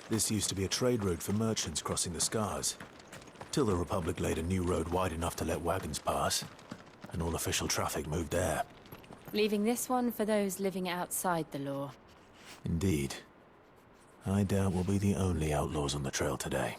This used to be a trade route for merchants crossing the Scars, till the Republic laid a new road wide enough to let wagons pass, and all official traffic moved there. Leaving this one for those living outside the law. Indeed. I doubt we'll be the only outlaws on the trail today.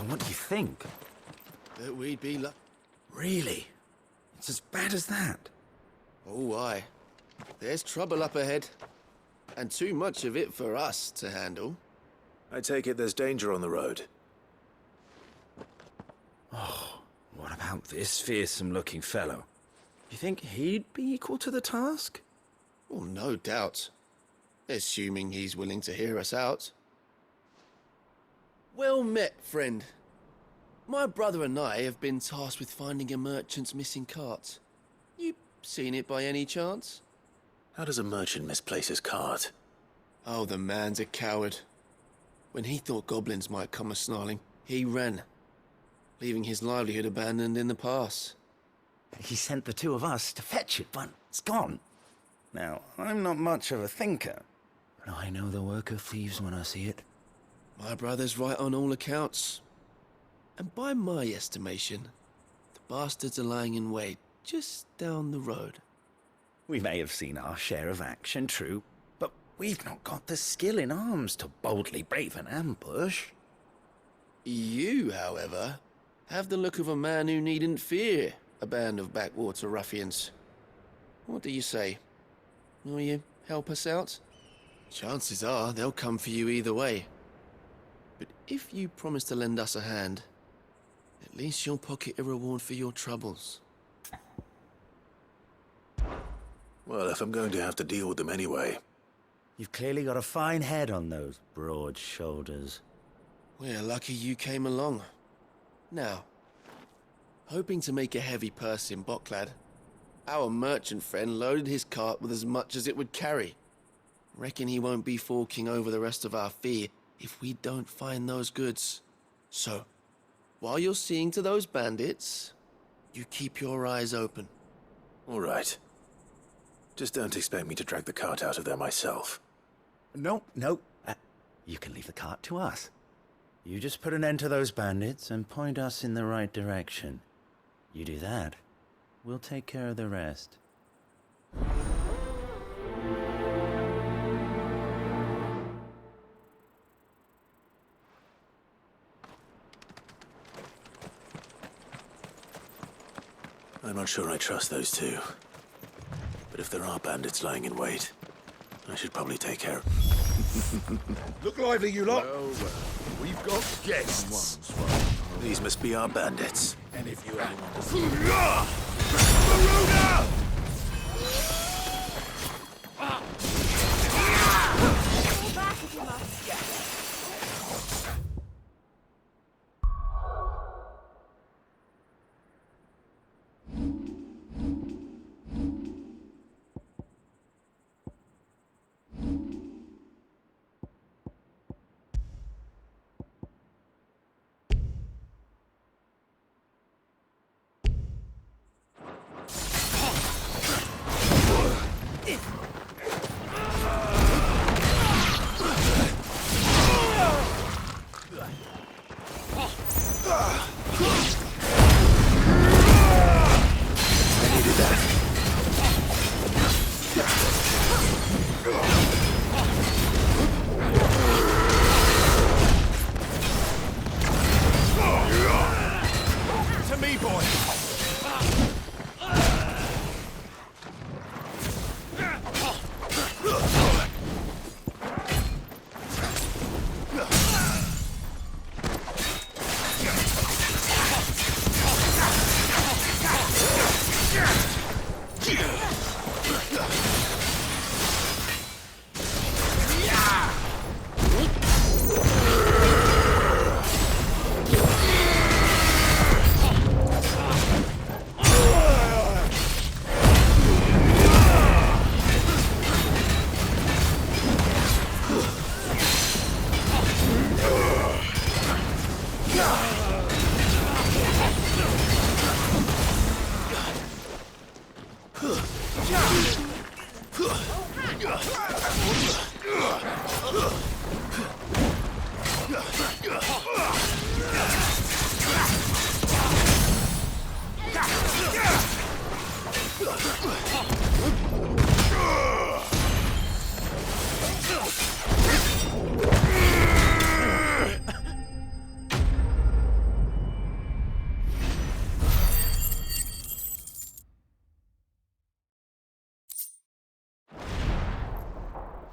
So what do you think? That we'd be Really? It's as bad as that? Oh, aye. There's trouble up ahead. And too much of it for us to handle. I take it there's danger on the road. Oh, what about this fearsome-looking fellow? You think he'd be equal to the task? Well, no doubt. Assuming he's willing to hear us out. Well met, friend. My brother and I have been tasked with finding a merchant's missing cart. You seen it by any chance? How does a merchant misplace his cart? Oh, the man's a coward. When he thought goblins might come a-snarling, he ran, leaving his livelihood abandoned in the pass. He sent the two of us to fetch it, but it's gone. Now, I'm not much of a thinker, but I know the work of thieves when I see it. My brother's right on all accounts. And by my estimation, the bastards are lying in wait just down the road. We may have seen our share of action, true, but we've not got the skill in arms to boldly brave an ambush. You, however, have the look of a man who needn't fear a band of backwater ruffians. What do you say? Will you help us out? Chances are they'll come for you either way. But if you promise to lend us a hand, at least you'll pocket a reward for your troubles. Well, if I'm going to have to deal with them anyway. You've clearly got a fine head on those broad shoulders. We're lucky you came along. Now, hoping to make a heavy purse in Boklad, our merchant friend loaded his cart with as much as it would carry. Reckon he won't be forking over the rest of our fee if we don't find those goods. So, while you're seeing to those bandits, you keep your eyes open. All right. Just don't expect me to drag the cart out of there myself. No. You can leave the cart to us. You just put an end to those bandits and point us in the right direction. You do that, we'll take care of the rest. I'm not sure I trust those two. But if there are bandits lying in wait, I should probably take care of... Look lively, you lot. Well, we've got guests. These must be our bandits. And if you hang on to... Maruna! Fall back if you must.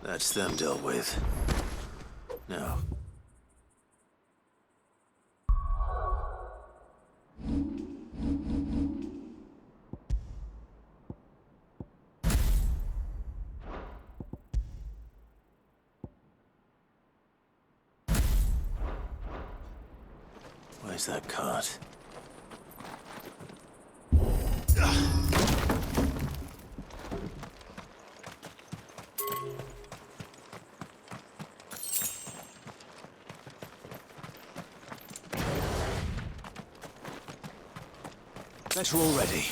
That's them dealt with. Now. Where's that cart? Better already.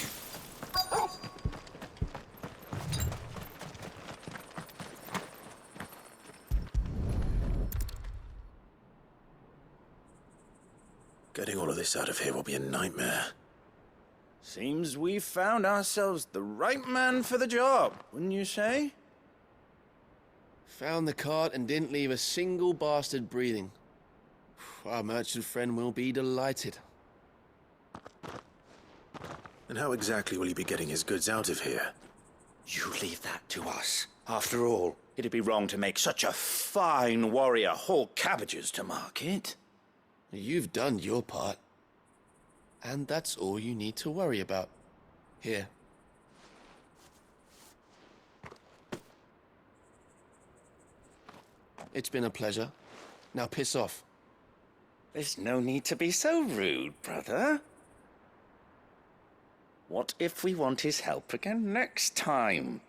Getting all of this out of here will be a nightmare. Seems we've found ourselves the right man for the job, wouldn't you say? Found the cart and didn't leave a single bastard breathing. Our merchant friend will be delighted. And how exactly will he be getting his goods out of here? You leave that to us. After all, it'd be wrong to make such a fine warrior haul cabbages to market. You've done your part. And that's all you need to worry about. Here. It's been a pleasure. Now piss off. There's no need to be so rude, brother. What if we want his help again next time?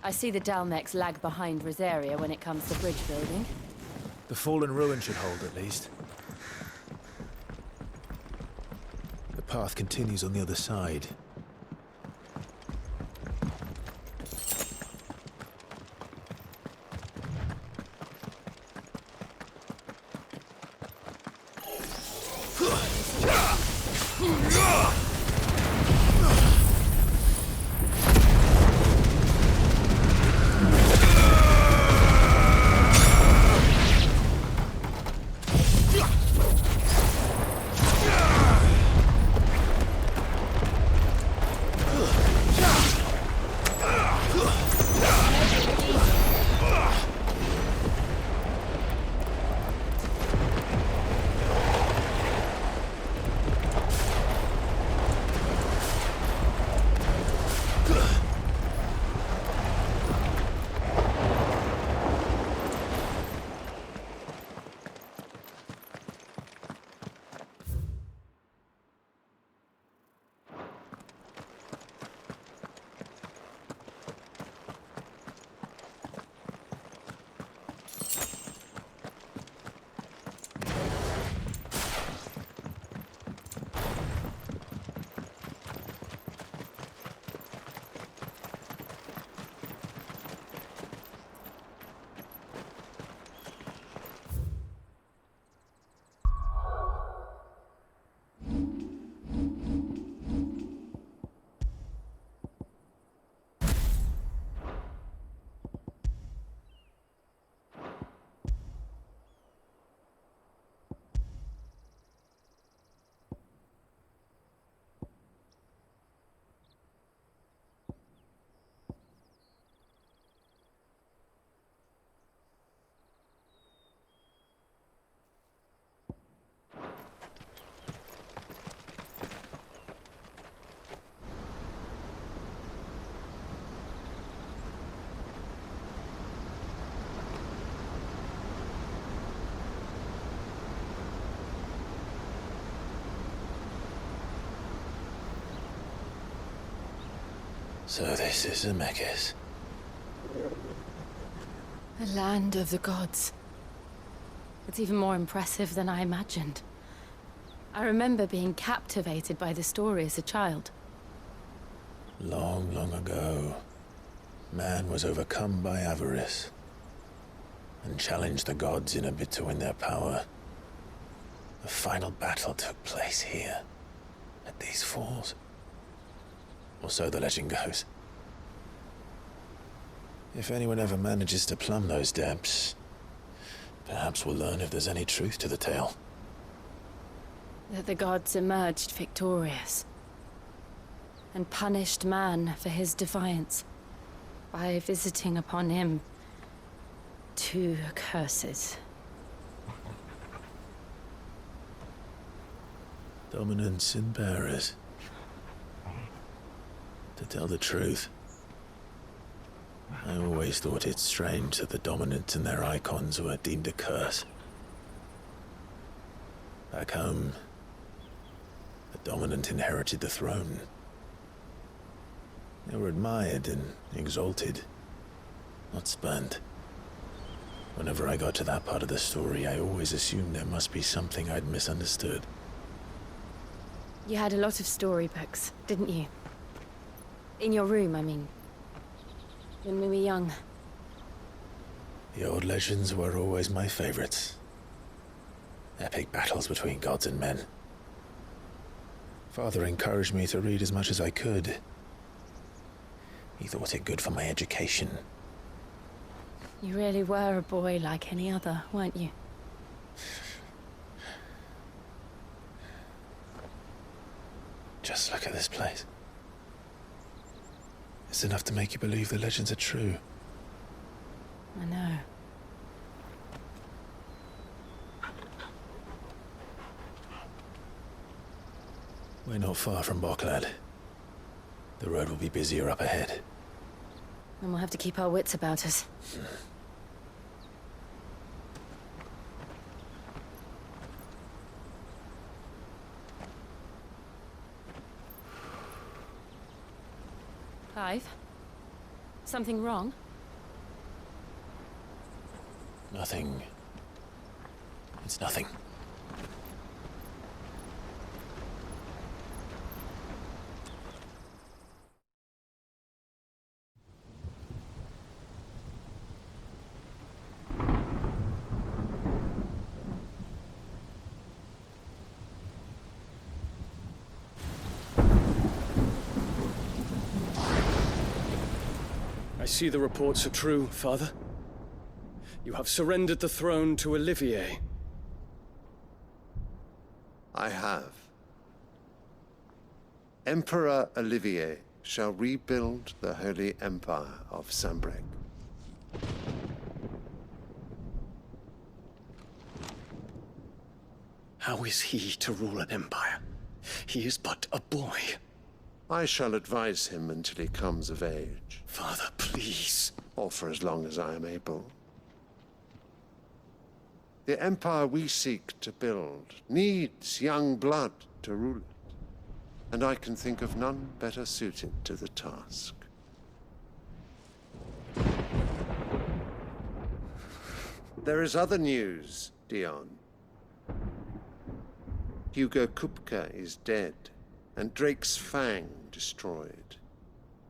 I see the Dalmex lag behind Rosaria when it comes to bridge building. The fallen ruin should hold, at least. The path continues on the other side. So this is Emekis. The land of the gods. It's even more impressive than I imagined. I remember being captivated by the story as a child. Long, long ago, man was overcome by avarice and challenged the gods in a bid to win their power. The final battle took place here, at these falls. Or so the legend goes. If anyone ever manages to plumb those depths, perhaps we'll learn if there's any truth to the tale. That the gods emerged victorious and punished man for his defiance by visiting upon him 2 curses. Dominance in bearers. To tell the truth, I always thought it strange that the dominant and their Eikons were deemed a curse. Back home, the dominant inherited the throne, They were admired and exalted, not spurned. Whenever I got to that part of the story, I always assumed there must be something I'd misunderstood. You had a lot of storybooks, didn't you? In your room, I mean. When we were young. The old legends were always my favorites. Epic battles between gods and men. Father encouraged me to read as much as I could. He thought it good for my education. You really were a boy like any other, weren't you? Just look at this place. It's enough to make you believe the legends are true. I know. We're not far from Boklad. The road will be busier up ahead. And we'll have to keep our wits about us. Clive? Something wrong? Nothing. It's nothing. I see the reports are true, Father. You have surrendered the throne to Olivier. I have. Emperor Olivier shall rebuild the Holy Empire of Sanbreque. How is he to rule an empire? He is but a boy. I shall advise him until he comes of age, Father, please. or for as long as I am able. The empire we seek to build needs young blood to rule it, and I can think of none better suited to the task. There is other news, Dion. Hugo Kupka is dead, and Drake's Fang destroyed.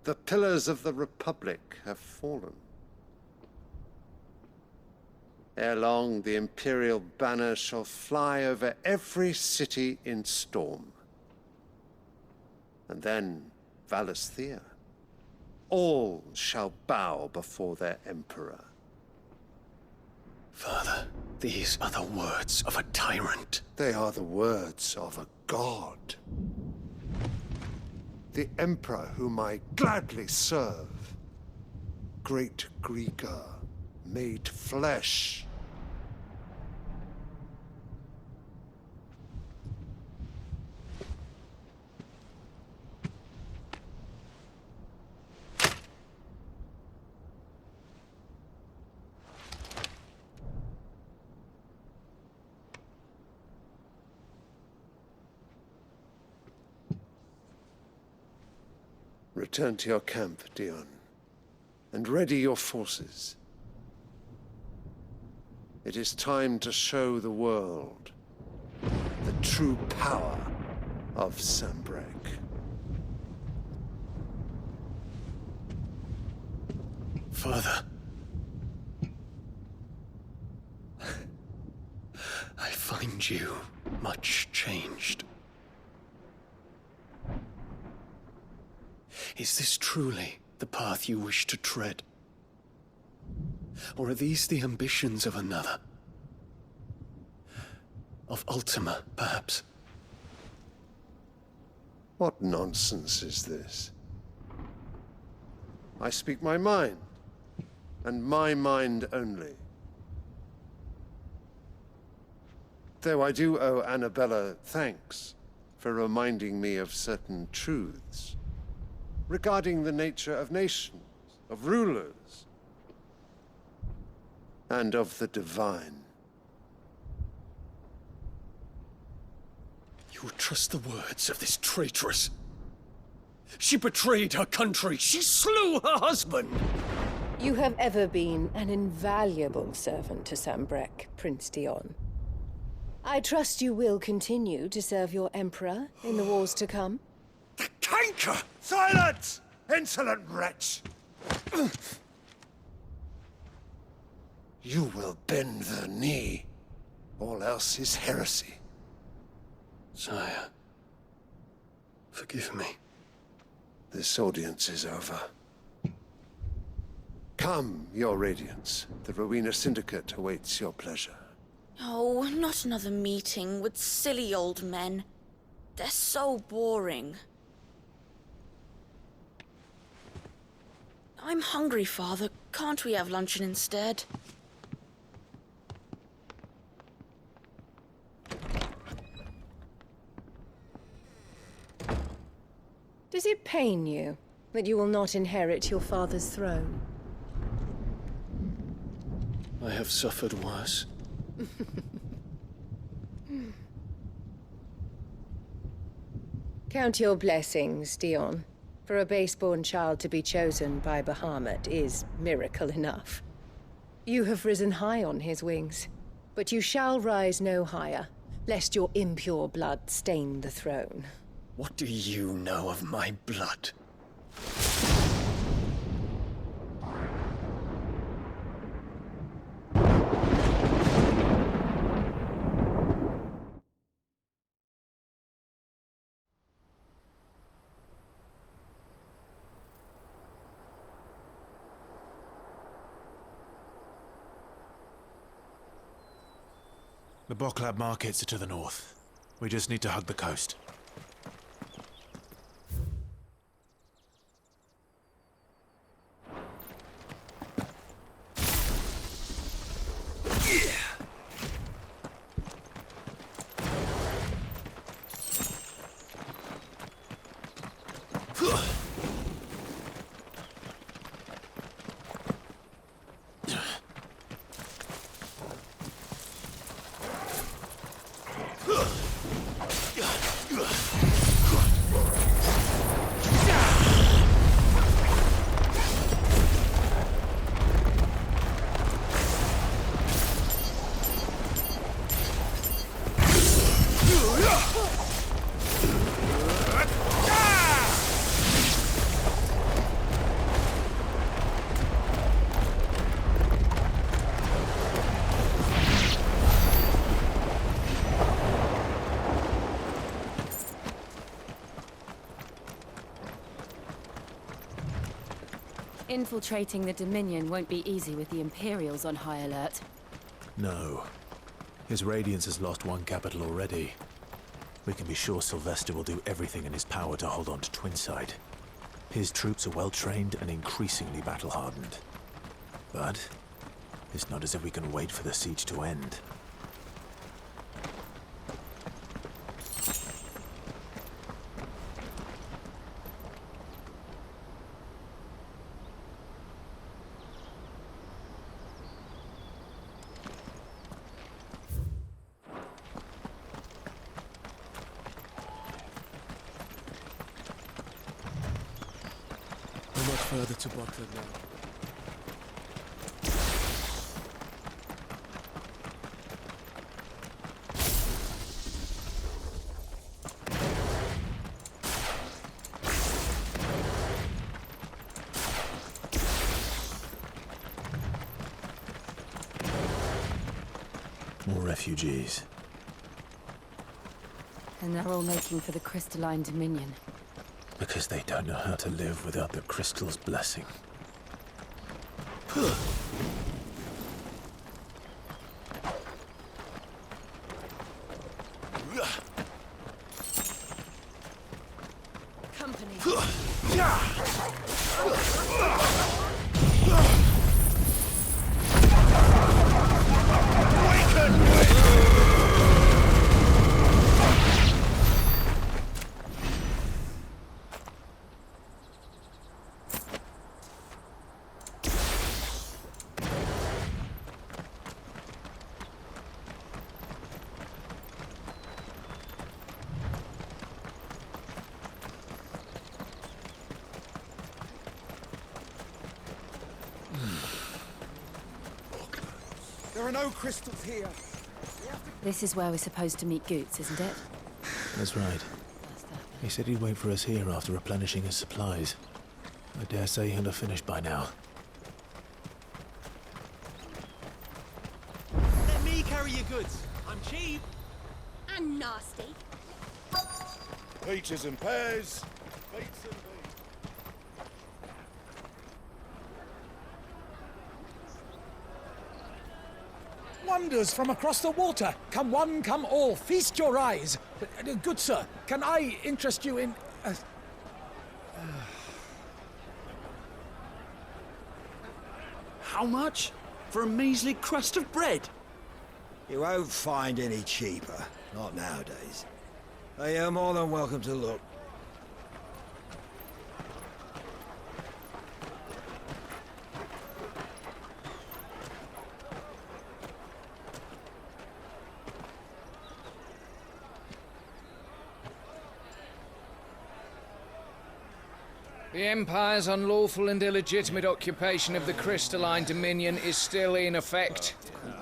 The pillars of the Republic have fallen. Ere long, the Imperial banner shall fly over every city in Storm. And then Valisthea. All shall bow before their Emperor. Father, these are the words of a tyrant. They are the words of a god. The Emperor whom I gladly serve. Great Greeker, made flesh. Return to your camp, Dion, and ready your forces. It is time to show the world the true power of Sanbreque. Father. I find you much changed. Is this truly the path you wish to tread? Or are these the ambitions of another? Of Ultima, perhaps? What nonsense is this? I speak my mind, and my mind only. Though I do owe Annabella thanks for reminding me of certain truths regarding the nature of nations, of rulers, and of the divine. You would trust the words of this traitress? She betrayed her country. She slew her husband. You have ever been an invaluable servant to Sambrek, Prince Dion. I trust you will continue to serve your Emperor in the wars to come. The canker! Silence! Insolent wretch! You will bend the knee. All else is heresy. Sire, forgive me. This audience is over. Come, your Radiance. The Rowena Syndicate awaits your pleasure. Oh, not another meeting with silly old men. They're so boring. I'm hungry, Father. Can't we have luncheon instead? Does it pain you that you will not inherit your father's throne? I have suffered worse. Count your blessings, Dion. For a base-born child to be chosen by Bahamut is miracle enough. You have risen high on his wings, but you shall rise no higher, lest your impure blood stain the throne. What do you know of my blood? The Boklab markets are to the north. We just need to hug the coast. Infiltrating the Dominion won't be easy with the Imperials on high alert. No. His Radiance has lost one capital already. We can be sure Sylvester will do everything in his power to hold on to Twinside. His troops are well-trained and increasingly battle-hardened. But it's not as if we can wait for the siege to end. Further to Boklad now. More refugees. And they're all making for the crystalline Dominion. Because they don't know how to live without the crystal's blessing. There are no crystals here. This is where we're supposed to meet Goots, isn't it? That's right. He said he'd wait for us here after replenishing his supplies. I dare say he'll have finished by now. Let me carry your goods. I'm cheap. And nasty. Peaches and pears. Beets and beans. Wonders from across the water. Come one, come all. Feast your eyes. Good sir, can I interest you in... How much? For a measly crust of bread? You won't find any cheaper. Not nowadays. You're more than welcome to look. The Empire's unlawful and illegitimate occupation of the crystalline dominion is still in effect.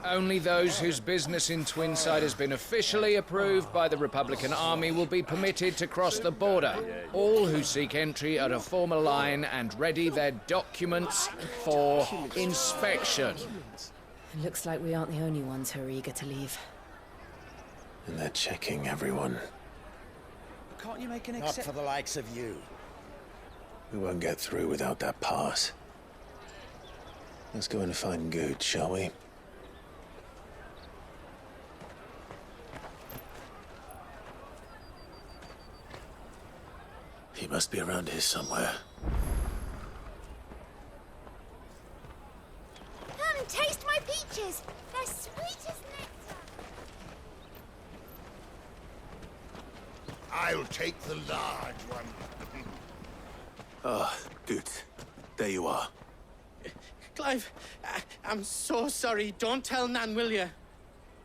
Only those whose business in Twinside has been officially approved by the Republican Army will be permitted to cross the border. All who seek entry are to form a line and ready their documents for inspection. It looks like we aren't the only ones who are eager to leave. And they're checking everyone. Can't you make an Not for the likes of you. We won't get through without that pass. Let's go and find Good, shall we? He must be around here somewhere. Come, taste my peaches. They're sweet as nectar. I'll take the large one. Ah, Good. There you are. Clive, I'm so sorry. Don't tell Nan, will you?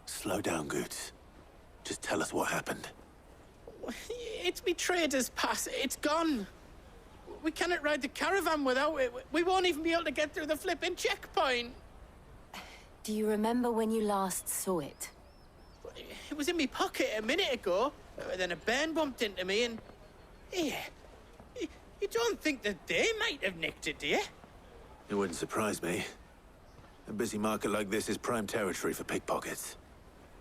Slow down, Good. Just tell us what happened. It's me trader's pass. It's gone. We cannot ride the caravan without it. We won't even be able to get through the flipping checkpoint. Do you remember when you last saw it? It was in my pocket a minute ago. Then a bairn bumped into me and... Yeah. You don't think that they might have nicked it, do you? It wouldn't surprise me. A busy market like this is prime territory for pickpockets.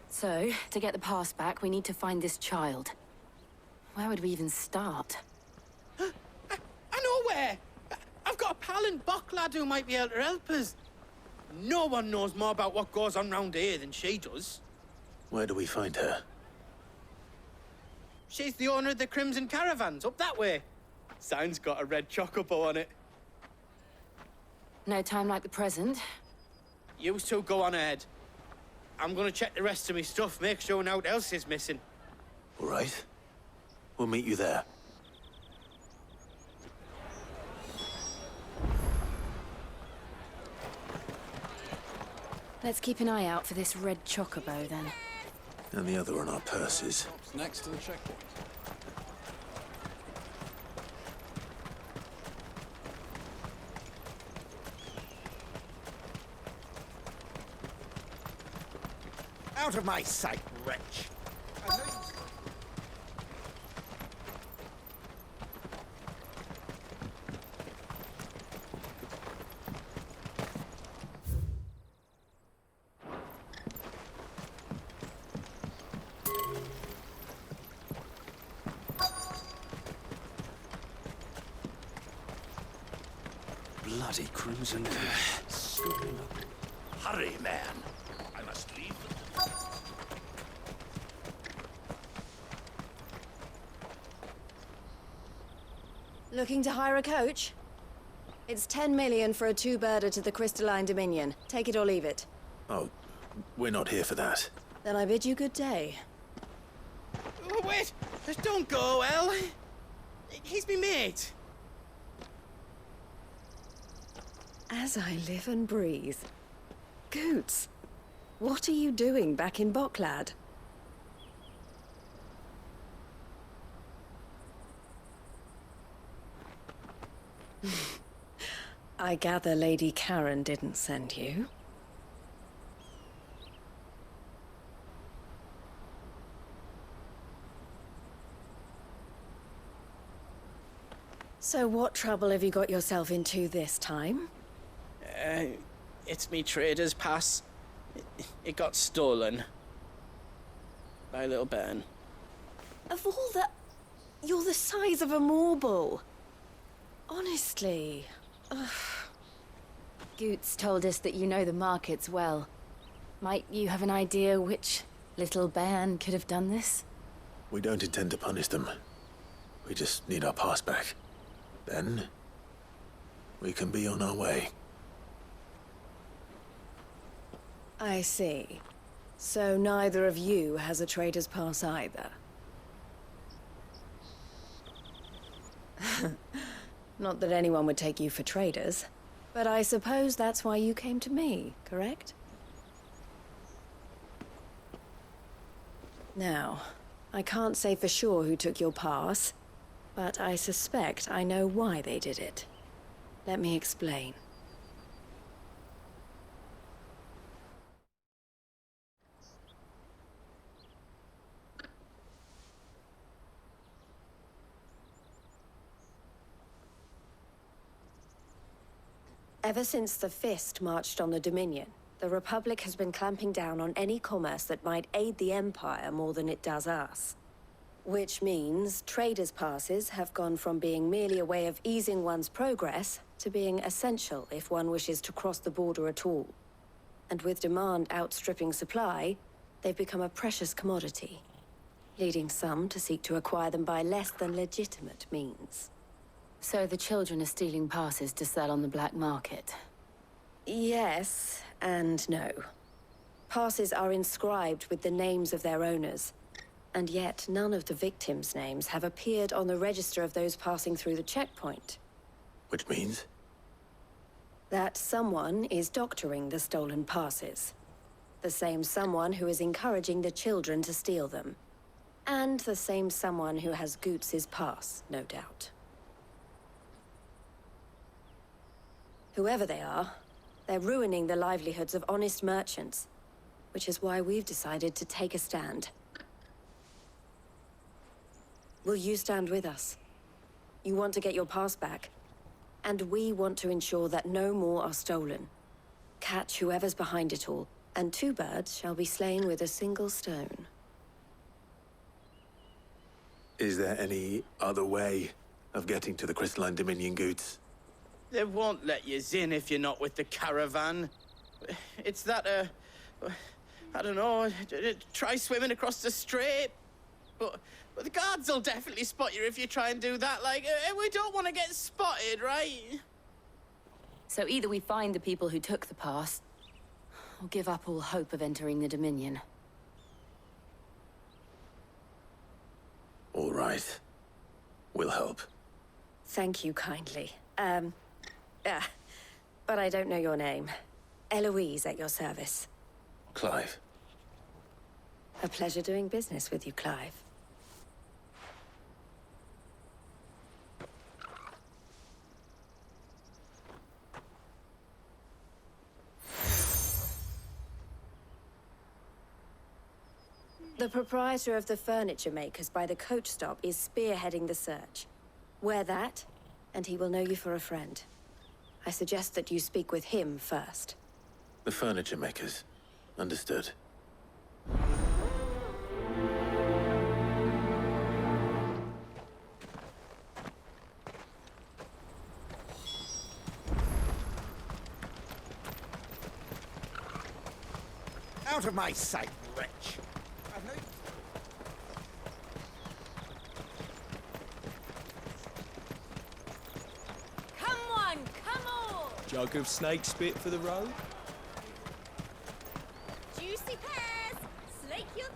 So, to get the pass back, we need to find this child. Where would we even start? I know where! I've got a pal in Bock lad who might be able to help us. No one knows more about what goes on round here than she does. Where do we find her? She's the owner of the Crimson Caravans, up that way. Sign's got a red chocobo on it. No time like the present. You two go on ahead. I'm gonna check the rest of my stuff, make sure naught else is missing. All right. We'll meet you there. Let's keep an eye out for this red chocobo, then. And the other on our purses. Next to the checkpoint. Out of my sight, wretch! Bloody crimson. Hurry, man. I must leave. Looking to hire a coach? It's 10 million for a two-birder to the Crystalline Dominion. Take it or leave it. Oh, we're not here for that. Then I bid you good day. Oh, wait! Don't go, El. He's me mate. As I live and breathe. Goots, what are you doing back in Bocklad? I gather Lady Karen didn't send you. So what trouble have you got yourself into this time? It's me trader's pass. It got stolen. By a little bairn. Of all the... You're the size of a marble. Honestly. Ugh. Goots told us that you know the markets well. Might you have an idea which little bairn could have done this? We don't intend to punish them. We just need our pass back. Then, we can be on our way. I see. So neither of you has a trader's pass either. Not that anyone would take you for traders, but I suppose that's why you came to me, correct? Now, I can't say for sure who took your pass, but I suspect I know why they did it. Let me explain. Ever since the Fist marched on the Dominion, the Republic has been clamping down on any commerce that might aid the Empire more than it does us. Which means traders' passes have gone from being merely a way of easing one's progress to being essential if one wishes to cross the border at all. And with demand outstripping supply, they've become a precious commodity, leading some to seek to acquire them by less than legitimate means. So the children are stealing passes to sell on the black market? Yes, and no. Passes are inscribed with the names of their owners, and yet none of the victims' names have appeared on the register of those passing through the checkpoint. Which means? That someone is doctoring the stolen passes. The same someone who is encouraging the children to steal them. And the same someone who has Goots' pass, no doubt. Whoever they are, they're ruining the livelihoods of honest merchants, which is why we've decided to take a stand. Will you stand with us? You want to get your pass back, and we want to ensure that no more are stolen. Catch whoever's behind it all, and two birds shall be slain with a single stone. Is there any other way of getting to the Crystalline Dominion Goots? They won't let you in if you're not with the caravan. It's that, I don't know, try swimming across the strait. But the guards will definitely spot you if you try and do that. Like, we don't want to get spotted, right? So either we find the people who took the pass, or give up all hope of entering the Dominion. All right. We'll help. Thank you kindly. But I don't know your name. Eloise at your service. Clive. A pleasure doing business with you, Clive. The proprietor of the furniture makers by the coach stop is spearheading the search. Wear that, and he will know you for a friend. I suggest that you speak with him first. The furniture makers. Understood. Out of my sight, wretch! Come on, come on! Jug of snake spit for the road? Juicy pears! Slake your...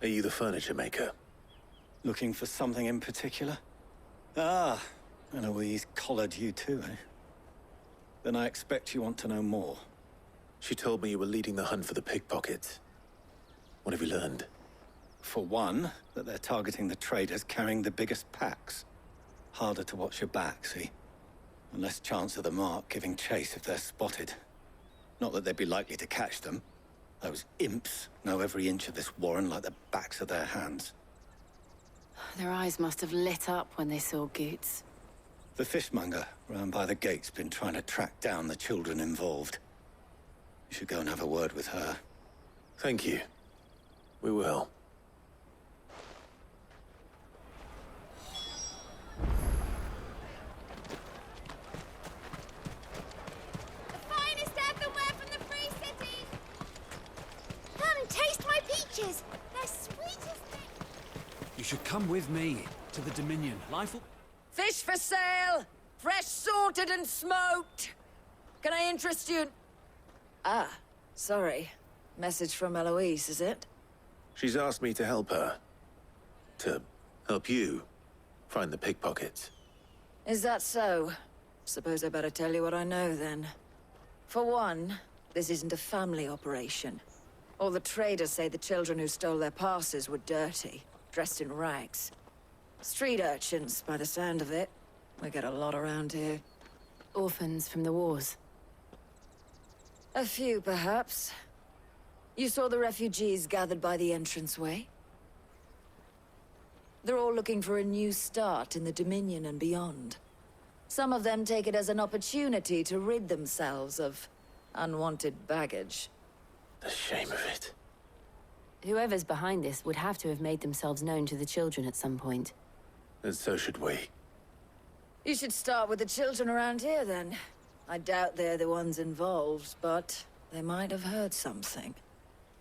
Are you the furniture maker? Looking for something in particular? Ah, Eloise collared you too, eh? Then I expect you want to know more. She told me you were leading the hunt for the pickpockets. What have you learned? For one, that they're targeting the traders carrying the biggest packs. Harder to watch your back, see? And less chance of the mark giving chase if they're spotted. Not that they'd be likely to catch them. Those imps know every inch of this warren like the backs of their hands. Their eyes must have lit up when they saw Goots. The fishmonger round by the gate's been trying to track down the children involved. You should go and have a word with her. Thank you. We will. The finest earthenware from the Free City! Come, taste my peaches! They're sweet as thing! You should come with me to the Dominion. Life will... Fish for sale! Fresh sorted and smoked! Can I interest you? Ah, sorry. Message from Eloise, is it? She's asked me to help her. To help you find the pickpockets. Is that so? Suppose I better tell you what I know, then. For one, this isn't a family operation. All the traders say the children who stole their passes were dirty, dressed in rags. Street urchins, by the sound of it. We get a lot around here. Orphans from the wars. A few, perhaps. You saw the refugees gathered by the entranceway? They're all looking for a new start in the Dominion and beyond. Some of them take it as an opportunity to rid themselves of unwanted baggage. The shame of it. Whoever's behind this would have to have made themselves known to the children at some point. And so should we. You should start with the children around here, then. I doubt they're the ones involved, but they might have heard something.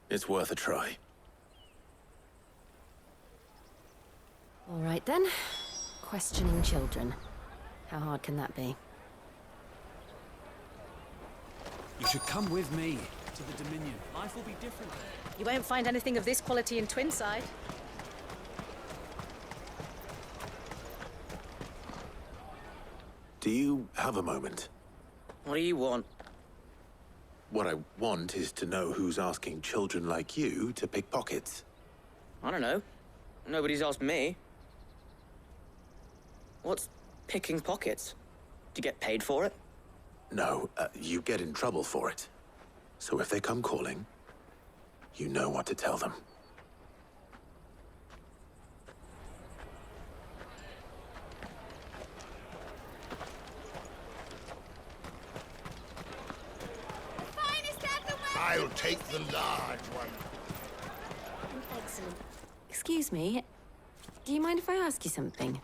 It's worth a try. All right, then. Questioning children. How hard can that be? You should come with me to the Dominion. Life will be different there. You won't find anything of this quality in Twinside. Do you have a moment? What do you want? What I want is to know who's asking children like you to pick pockets. I don't know. Nobody's asked me. What's picking pockets? Do you get paid for it? No, you get in trouble for it. So if they come calling, you know what to tell them. I'll take the large one. Excellent. Excuse me. Do you mind if I ask you something?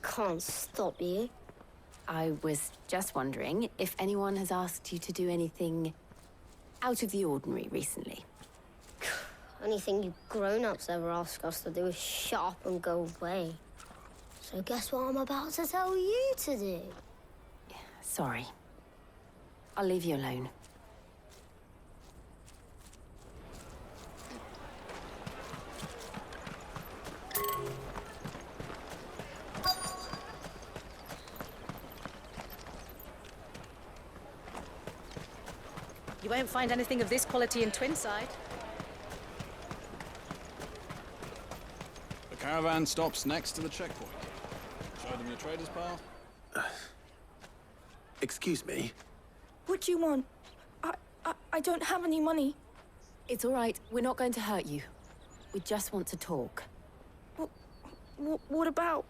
Can't stop you. I was just wondering if anyone has asked you to do anything out of the ordinary recently. Anything you grown-ups ever ask us to do is shut up and go away. So guess what I'm about to tell you to do? Sorry. I'll leave you alone. You won't find anything of this quality in Twinside. The caravan stops next to the checkpoint. Show them your trader's path. Excuse me? What do you want? I don't have any money. It's all right. We're not going to hurt you. We just want to talk. What about?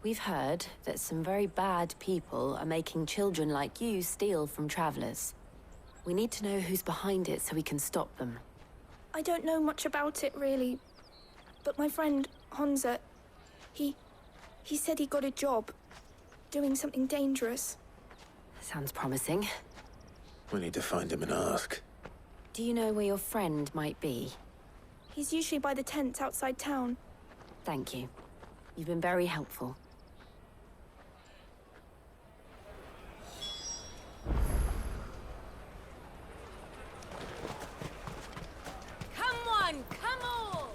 We've heard that some very bad people are making children like you steal from travelers. We need to know who's behind it so we can stop them. I don't know much about it, really. But my friend, Honza, he said he got a job doing something dangerous. Sounds promising. We need to find him and ask. Do you know where your friend might be? He's usually by the tents outside town. Thank you. You've been very helpful. Come on, come all!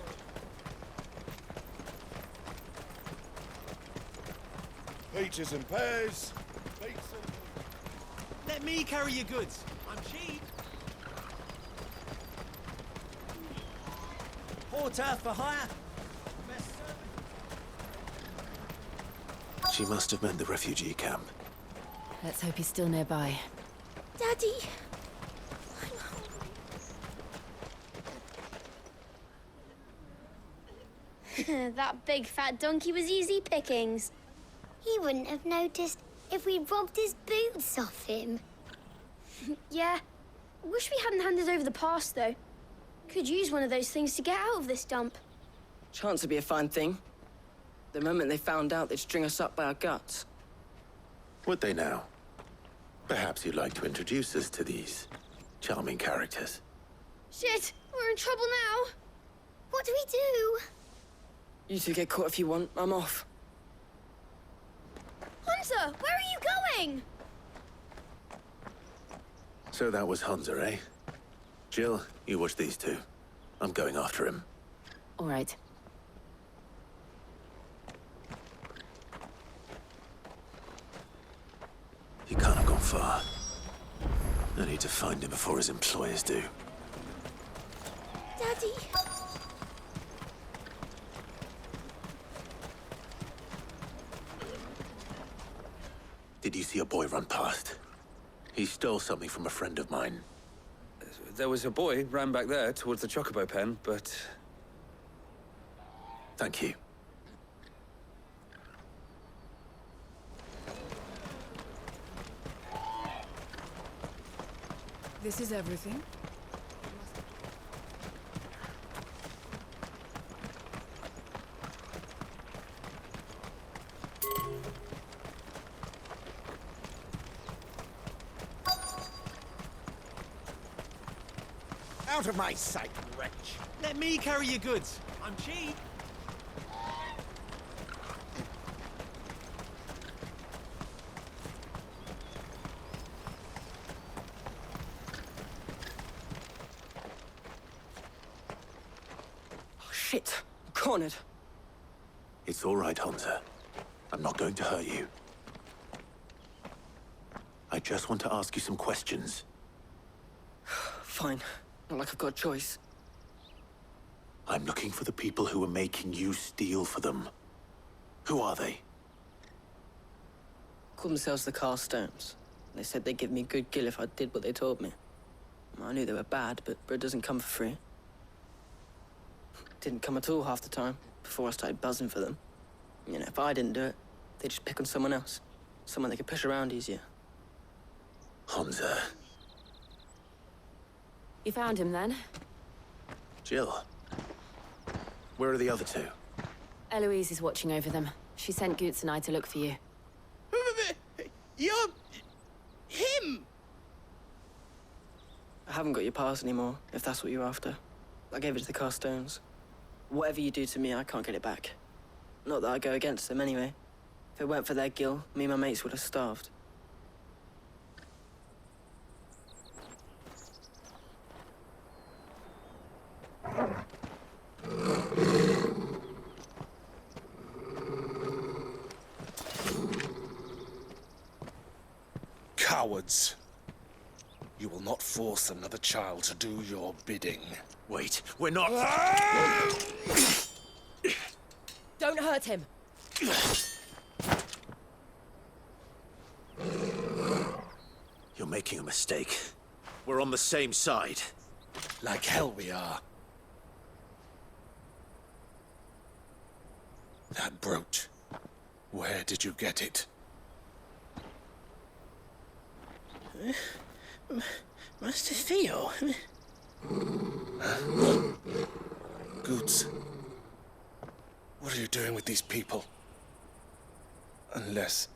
Peaches and pears. Let me carry your goods. I'm cheap. Porter for hire. She must have meant the refugee camp. Let's hope he's still nearby. Daddy! That big fat donkey was easy pickings. He wouldn't have noticed if we robbed his boots off him. Yeah. Wish we hadn't handed over the pass, though. Could use one of those things to get out of this dump. Chance would be a fine thing. The moment they found out, they'd string us up by our guts. Would they now? Perhaps you'd like to introduce us to these charming characters. Shit! We're in trouble now! What do we do? You two get caught if you want. I'm off. Hunter, where are you going? So that was Hunter, eh? Jill, you watch these two. I'm going after him. All right. He can't have gone far. I need to find him before his employers do. Daddy! Did you see a boy run past? He stole something from a friend of mine. There was a boy ran back there towards the chocobo pen, but... Thank you. This is everything? Out of my sight, wretch! Let me carry your goods. I'm cheap. Oh, shit. I'm cornered. It's all right, Hunter. I'm not going to hurt you. I just want to ask you some questions. Fine. Not like I've got a choice. I'm looking for the people who are making you steal for them. Who are they? Called themselves the Carstones. They said they'd give me good gill if I did what they told me. I knew they were bad, but bread doesn't come for free. Didn't come at all half the time, before I started buzzing for them. You know, if I didn't do it, they'd just pick on someone else. Someone they could push around easier. Hunter. You found him then? Jill. Where are the other two? Eloise is watching over them. She sent Goots and I to look for you. You're... him! I haven't got your pass anymore, if that's what you're after. I gave it to the Carstones. Whatever you do to me, I can't get it back. Not that I go against them anyway. If it weren't for their gill, me and my mates would have starved. Cowards. You will not force another child to do your bidding. Wait, we're not... Don't hurt him. You're making a mistake. We're on the same side. Like hell we are. That brooch. Where did you get it? Master Theo? Goots. What are you doing with these people? Unless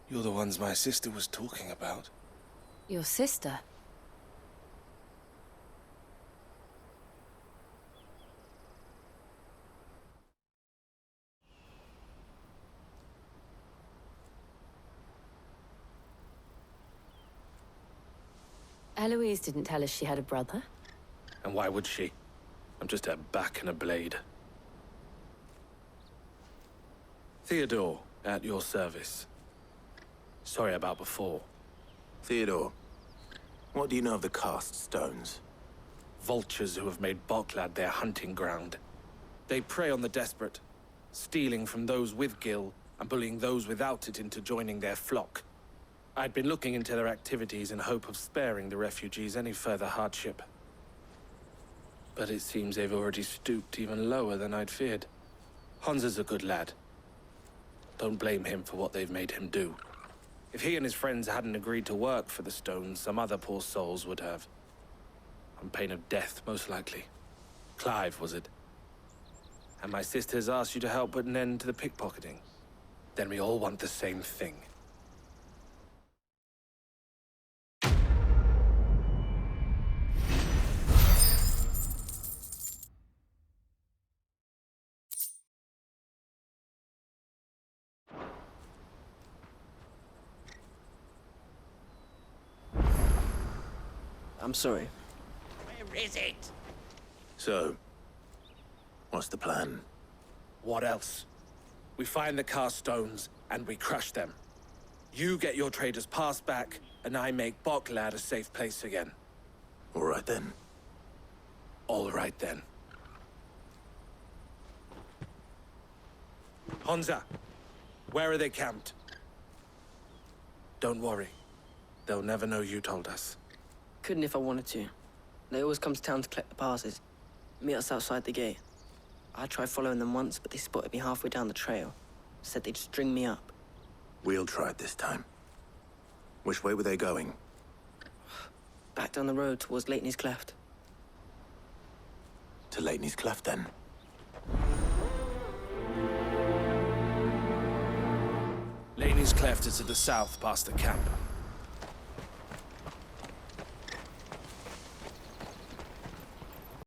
you're the ones my sister was talking about. Your sister? Eloise didn't tell us she had a brother. And why would she? I'm just a back and a blade. Theodore, at your service. Sorry about before. Theodore, what do you know of the Cast Stones? Vultures who have made Boklad their hunting ground. They prey on the desperate, stealing from those with gill and bullying those without it into joining their flock. I'd been looking into their activities in hope of sparing the refugees any further hardship. But it seems they've already stooped even lower than I'd feared. Hans is a good lad. Don't blame him for what they've made him do. If he and his friends hadn't agreed to work for the stones, some other poor souls would have. On pain of death, most likely. Clive, was it? And my sisters asked you to help put an end to the pickpocketing. Then we all want the same thing. I'm sorry. Where is it? So, what's the plan? What else? We find the cast stones, and we crush them. You get your trader's pass back, and I make Boklad a safe place again. All right then. All right then. Honza, where are they camped? Don't worry. They'll never know you told us. Couldn't if I wanted to. They always come to town to collect the passes. Meet us outside the gate. I tried following them once, but they spotted me halfway down the trail. Said they'd string me up. We'll try it this time. Which way were they going? Back down the road towards Leitney's Cleft. To Leitney's Cleft, then. Leitney's Cleft is to the south, past the camp.